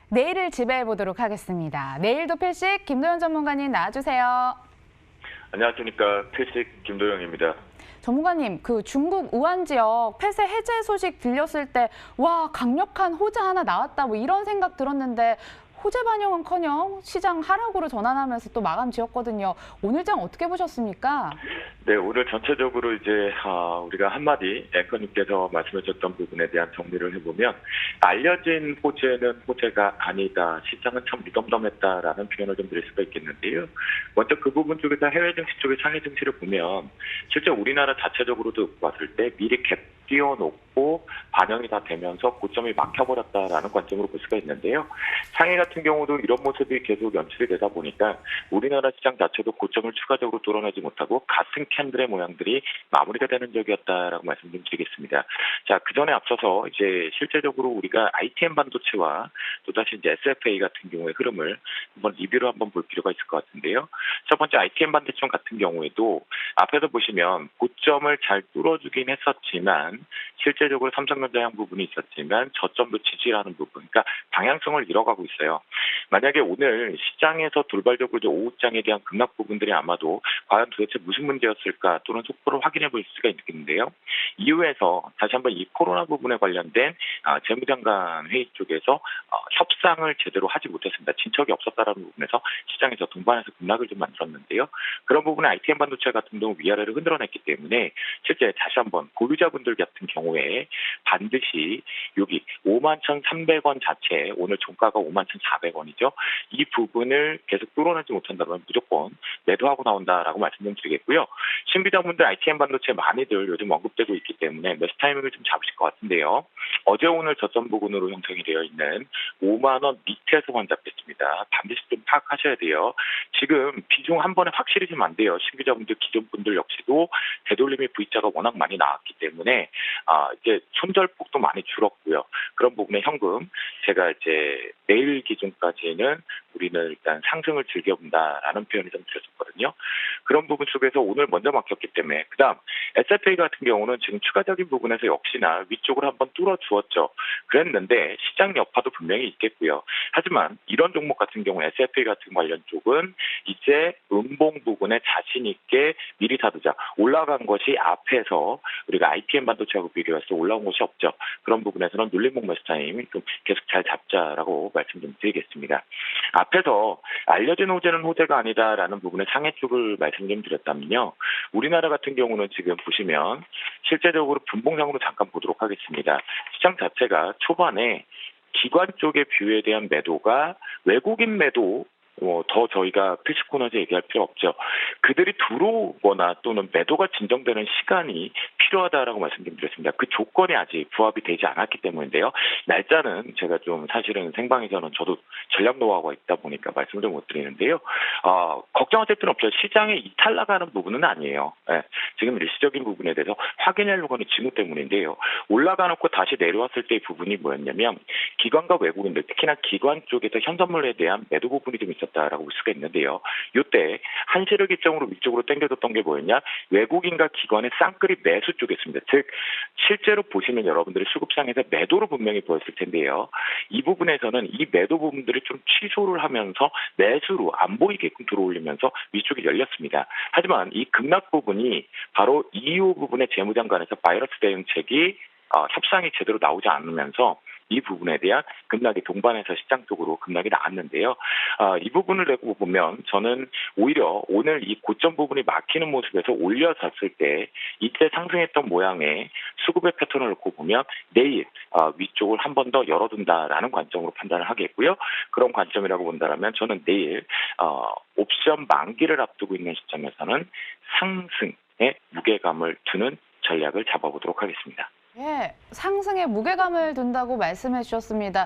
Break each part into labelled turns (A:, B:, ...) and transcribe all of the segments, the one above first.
A: 내일을 지배해 보도록 하겠습니다. 내일도 필식 김도영 전문가님 나와주세요.
B: 안녕하십니까. 필식 김도영입니다.
A: 전문가님, 그 중국 우한 지역 폐쇄 해제 소식 들렸을 때 와, 강력한 호재 하나 나왔다 뭐 이런 생각 들었는데 호재 반영은커녕 시장 하락으로 전환하면서 또 마감 지었거든요. 오늘 장 어떻게 보셨습니까?
B: 네, 오늘 전체적으로 이제 우리가 한마디 앵커님께서 말씀하셨던 부분에 대한 정리를 해보면 알려진 호재는 호재가 아니다. 시장은 참 무덤덤했다라는 표현을 좀 드릴 수가 있겠는데요. 먼저 그 부분 쪽에서 해외 증시 쪽의 상해 증시를 보면 실제 우리나라 자체적으로도 봤을 때 미리 갭 띄워놓고 반영이 다 되면서 고점이 막혀버렸다라는 관점으로 볼 수가 있는데요. 상해 같은 경우도 이런 모습이 계속 연출이 되다 보니까 우리나라 시장 자체도 고점을 추가적으로 뚫어내지 못하고 같은 캔들의 모양들이 마무리가 되는 적이었다라고 말씀 좀 드리겠습니다. 자, 그 전에 앞서서 이제 실제적으로 우리가 ITM 반도체와 또다시 이제 SFA 같은 경우의 흐름을 한번 리뷰를 한번 볼 필요가 있을 것 같은데요. 첫 번째 ITM 반도체 같은 경우에도 앞에서 보시면 고점을 잘 뚫어주긴 했었지만 실제적으로 삼성전자 향 부분이 있었지만 저점도 지지하는 부분, 그러니까 방향성을 잃어가고 있어요. 만약에 오늘 시장에서 돌발적으로 오후장에 대한 급락 부분들이 아마도 과연 도대체 무슨 문제였을까 또는 속보를 확인해 볼 수가 있겠는데요. 이후에서 다시 한번 이 코로나 부분에 관련된 재무장관 회의 쪽에서 협상을 제대로 하지 못했습니다. 진척이 없었다라는 부분에서 시장에서 동반해서 급락을 좀 만들었는데요. 그런 부분에 ITM 반도체 같은 경우 위아래를 흔들어냈기 때문에 실제 다시 한번 보유자분들 같은 경우에 반드시 여기 51,300원 자체 오늘 종가가 51,400원이죠. 이 부분을 계속 뚫어내지 못한다면 무조건 매도하고 나온다라고 말씀 좀 드리겠고요. 신비자분들 ITM 반도체 많이들 요즘 언급되고 있기 때문에 매수 타이밍을 좀 잡으실 것 같은데요. 어제 오늘 저점 부근으로 형성이 되어 있는 5만 원 밑에서만 잡겠습니다. 반드시 좀 파악하셔야 돼요. 지금 비중 한 번에 확실히 좀 안 돼요. 신비자분들 기존 분들 역시도 되돌림이 V자가 워낙 많이 나왔기 때문에 이제 손절폭도 많이 줄었고요. 그런 부분에 현금 제가 이제 내일 기준까지는 우리는 일단 상승을 즐겨본다라는 표현을 좀 드렸었거든요. 그런 부분 속에서 오늘 먼저 막혔기 때문에 그다음 SFA 같은 경우는 지금 추가적인 부분에서 역시나 위쪽으로 한번 뚫어주었죠. 그랬는데 시장 여파도 분명히 있겠고요. 하지만 이런 종목 같은 경우 SFA 같은 관련 쪽은 이제 음봉 부분에 자신 있게 미리 사두자. 올라간 것이 앞에서 우리가 ITM 반도체하고 비교해서 올라온 것이 없죠. 그런 부분에서는 눌림목 매수 타임 좀 계속 잘 잡자라고 말씀 좀 드리겠습니다. 앞에서 알려진 호재는 호재가 아니다라는 부분에 상해 쪽을 말씀 좀 드렸다면요. 우리나라 같은 경우는 지금 보시면 실제적으로 분봉상으로 잠깐 보도록 하겠습니다. 시장 자체가 초반에 기관 쪽의 뷰에 대한 매도가 외국인 매도 더 저희가 필식 코너에서 얘기할 필요 없죠. 그들이 들어오거나 또는 매도가 진정되는 시간이 필요하다라고 말씀드렸습니다. 그 조건이 아직 부합이 되지 않았기 때문인데요. 날짜는 제가 좀 사실은 생방에서는 저도 전략 노하우가 있다 보니까 말씀을 좀 못 드리는데요. 걱정하실 필요는 없죠. 시장에 이탈 나가는 부분은 아니에요. 네, 지금 일시적인 부분에 대해서 확인하려고 하는 징후 때문인데요. 올라가 놓고 다시 내려왔을 때의 부분이 뭐였냐면 기관과 외국인들, 특히나 기관 쪽에서 현선물에 대한 매도 부분이 좀 있었다라고 볼 수가 있는데요. 이때 한시를 기점으로 위쪽으로 당겨줬던 게 뭐였냐? 외국인과 기관의 쌍끌이 매수 쪽이었습니다. 즉 실제로 보시면 여러분들이 수급상에서 매도로 분명히 보였을 텐데요. 이 부분에서는 이 매도 부분들을 좀 취소를 하면서 매수로 안 보이게끔 들어올리면서 위쪽이 열렸습니다. 하지만 이 급락 부분이 바로 이후 부분의 재무장관에서 바이러스 대응책이 협상이 제대로 나오지 않으면서 이 부분에 대한 급락이 동반해서 시장 쪽으로 급락이 나왔는데요. 이 부분을 내고 보면 저는 오히려 오늘 이 고점 부분이 막히는 모습에서 올려졌을 때 이때 상승했던 모양의 수급의 패턴을 놓고 보면 내일 위쪽을 한 번 더 열어둔다라는 관점으로 판단을 하겠고요. 그런 관점이라고 본다면 저는 내일 옵션 만기를 앞두고 있는 시점에서는 상승의 무게감을 두는 전략을 잡아보도록 하겠습니다.
A: 예, 상승에 무게감을 둔다고 말씀해 주셨습니다.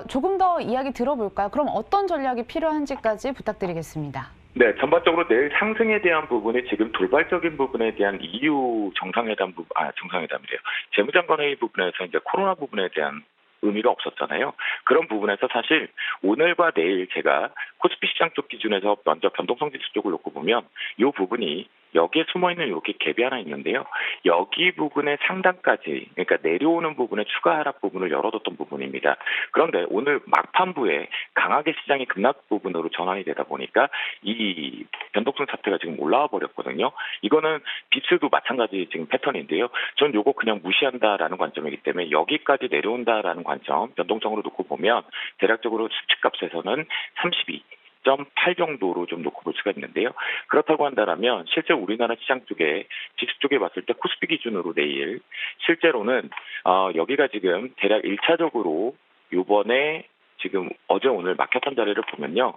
A: 조금 더 이야기 들어볼까요? 그럼 어떤 전략이 필요한지까지 부탁드리겠습니다.
B: 네, 전반적으로 내일 상승에 대한 부분이 지금 돌발적인 부분에 대한 EU 정상회담이래요. 재무장관 회의 부분에서 이제 코로나 부분에 대한 의미가 없었잖아요. 그런 부분에서 사실 오늘과 내일 제가 코스피 시장 쪽 기준에서 먼저 변동성 지수 쪽을 놓고 보면 이 부분이 여기에 숨어있는 이렇게 갭이 하나 있는데요. 여기 부분의 상단까지, 그러니까 내려오는 부분의 추가 하락 부분을 열어뒀던 부분입니다. 그런데 오늘 막판부에 강하게 시장이 급락 부분으로 전환이 되다 보니까 이 변동성 차트가 지금 올라와 버렸거든요. 이거는 빕스도 마찬가지 지금 패턴인데요. 전 요거 그냥 무시한다라는 관점이기 때문에 여기까지 내려온다라는 관점, 변동성으로 놓고 보면 대략적으로 수치값에서는 32.8 정도로 좀 놓고 볼 수가 있는데요. 그렇다고 한다면 실제 우리나라 시장 쪽에 지수 쪽에 봤을 때 코스피 기준으로 내일 실제로는 여기가 지금 대략 1차적으로 요번에 지금 어제 오늘 막혔던 자리를 보면요.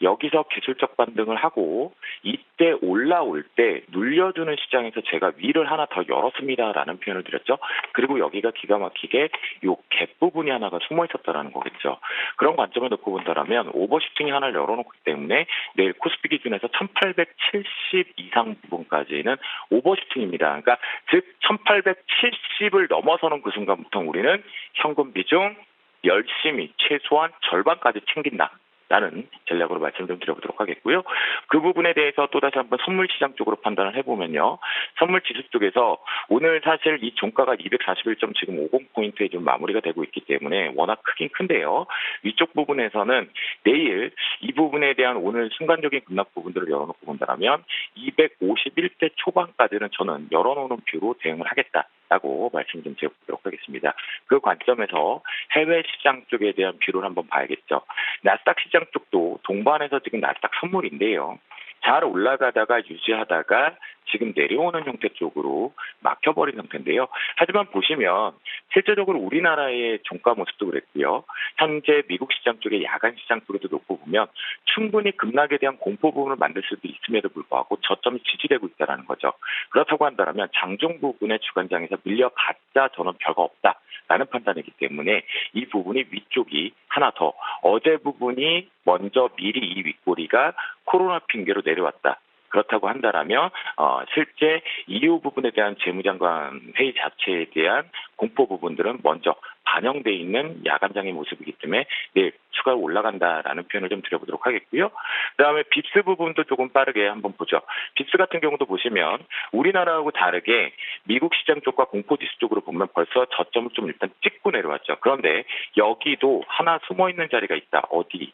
B: 여기서 기술적 반등을 하고 이때 올라올 때 눌려주는 시장에서 제가 위를 하나 더 열었습니다라는 표현을 드렸죠. 그리고 여기가 기가 막히게 요 갭 부분이 하나가 숨어 있었다라는 거겠죠. 그런 관점을 놓고 본다라면 오버슈팅이 하나를 열어놓기 때문에 내일 코스피 기준에서 1870 이상 부분까지는 오버슈팅입니다. 그러니까 즉 1870을 넘어서는 그 순간부터 우리는 현금 비중 열심히 최소한 절반까지 챙긴다라는 전략으로 말씀 좀 드려보도록 하겠고요. 그 부분에 대해서 또다시 한번 선물 시장 쪽으로 판단을 해보면요. 선물 지수 쪽에서 오늘 사실 이 종가가 241점 지금 50포인트에 좀 마무리가 되고 있기 때문에 워낙 크긴 큰데요. 위쪽 부분에서는 내일 이 부분에 대한 오늘 순간적인 급락 부분들을 열어놓고 본다면 251대 초반까지는 저는 열어놓는 뷰로 대응을 하겠다라고 말씀 좀 드려보도록 하겠습니다. 그 관점에서 해외 시장 쪽에 대한 뷰를 한번 봐야겠죠. 나스닥 시장 쪽도 동반해서 지금 나스닥 선물인데요. 잘 올라가다가 유지하다가 지금 내려오는 형태 쪽으로 막혀버린 형태인데요. 하지만 보시면 실제적으로 우리나라의 종가 모습도 그랬고요. 현재 미국 시장 쪽의 야간 시장 쪽에도 놓고 보면 충분히 급락에 대한 공포 부분을 만들 수도 있음에도 불구하고 저점이 지지되고 있다는 거죠. 그렇다고 한다면 장중 부분의 주간장에서 밀려갔자 저는 별거 없다라는 판단이기 때문에 이 부분이 위쪽이 하나 더 어제 부분이 먼저 미리 이 윗꼬리가 코로나 핑계로 내려왔다. 그렇다고 한다면 실제 이후 부분에 대한 재무장관 회의 자체에 대한 공포 부분들은 먼저 반영돼 있는 야간장의 모습이기 때문에 내일 추가로 올라간다라는 표현을 좀 드려보도록 하겠고요. 그다음에 빕스 부분도 조금 빠르게 한번 보죠. 빕스 같은 경우도 보시면 우리나라하고 다르게 미국 시장 쪽과 공포지수 쪽으로 보면 벌써 저점을 좀 일단 찍고 내려왔죠. 그런데 여기도 하나 숨어 있는 자리가 있다. 어디?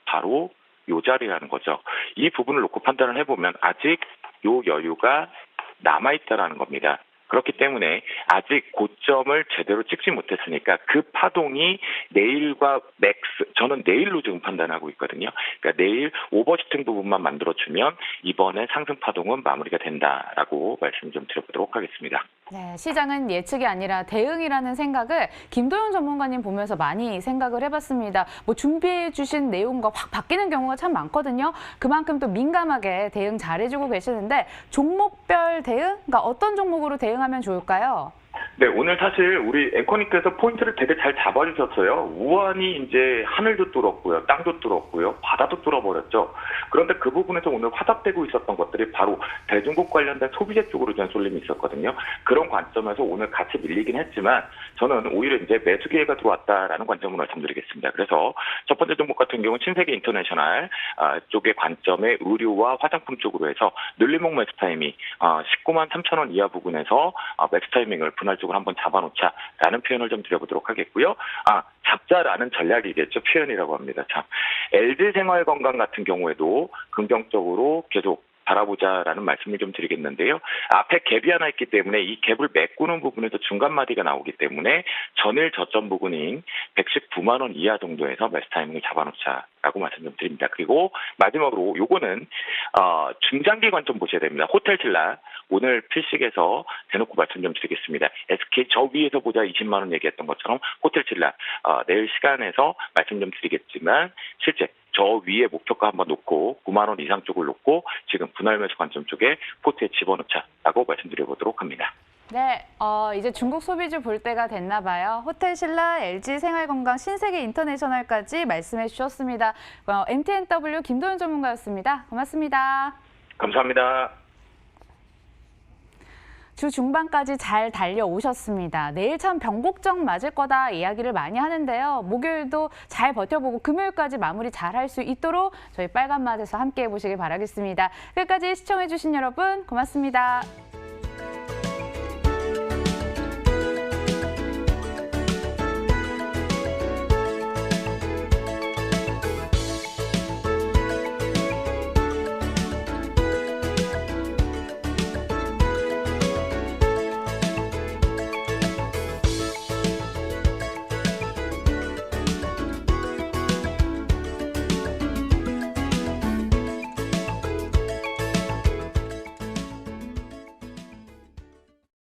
B: 바로 요 자리라는 거죠. 이 부분을 놓고 판단을 해보면 아직 요 여유가 남아있다라는 겁니다. 그렇기 때문에 아직 고점을 제대로 찍지 못했으니까 그 파동이 내일과 맥스, 저는 내일로 지금 판단하고 있거든요. 그러니까 내일 오버슈팅 부분만 만들어주면 이번에 상승 파동은 마무리가 된다라고 말씀 좀 드려보도록 하겠습니다.
A: 네, 시장은 예측이 아니라 대응이라는 생각을 김도윤 전문가님 보면서 많이 생각을 해봤습니다. 뭐 준비해 주신 내용과 확 바뀌는 경우가 참 많거든요. 그만큼 또 민감하게 대응 잘해주고 계시는데 종목별 대응? 그러니까 어떤 종목으로 대응하면 좋을까요?
B: 네, 오늘 사실 우리 앵커님께서 포인트를 되게 잘 잡아주셨어요. 우한이 이제 하늘도 뚫었고요, 땅도 뚫었고요, 바다도 뚫어버렸죠. 그런데 그 부분에서 오늘 화답되고 있었던 것들이 바로 대중국 관련된 소비재 쪽으로 된 쏠림이 있었거든요. 그런 관점에서 오늘 같이 밀리긴 했지만 저는 오히려 이제 매수 기회가 들어왔다라는 관점으로 말씀드리겠습니다. 그래서 첫 번째 종목 같은 경우는 신세계 인터내셔널 쪽의 관점의 의류와 화장품 쪽으로 해서 늘리목 매수 타이밍 19만 3천 원 이하 부분에서 매수 타이밍을 분할적으로 한번 잡아놓자라는 표현을 좀 드려보도록 하겠고요. 잡자라는 전략이겠죠. 표현이라고 합니다. 참, LG생활건강 같은 경우에도 긍정적으로 계속 바라보자라는 말씀을 좀 드리겠는데요. 앞에 갭이 하나 있기 때문에 이 갭을 메꾸는 부분에서 중간 마디가 나오기 때문에 전일 저점 부분인 119만 원 이하 정도에서 매수 타이밍을 잡아놓자라고 말씀 좀 드립니다. 그리고 마지막으로 요거는 중장기 관점 보셔야 됩니다. 호텔신라 오늘 필식에서 대놓고 말씀 좀 드리겠습니다. SK 저 위에서 보자 20만 원 얘기했던 것처럼 호텔신라 내일 시간에서 말씀 좀 드리겠지만 실제 저 위에 목표가 한번 놓고 9만 원 이상 쪽을 놓고 지금 분할 매수 관점 쪽에 포트에 집어넣자라고 말씀드려보도록 합니다.
A: 네, 이제 중국 소비주 볼 때가 됐나 봐요. 호텔신라, LG생활건강, 신세계 인터내셔널까지 말씀해 주셨습니다. MTNW 김도윤 전문가였습니다. 고맙습니다.
B: 감사합니다.
A: 주 중반까지 잘 달려오셨습니다. 내일 참 변곡점 맞을 거다 이야기를 많이 하는데요. 목요일도 잘 버텨보고 금요일까지 마무리 잘 할 수 있도록 저희 빨간맛에서 함께 해보시길 바라겠습니다. 끝까지 시청해주신 여러분 고맙습니다.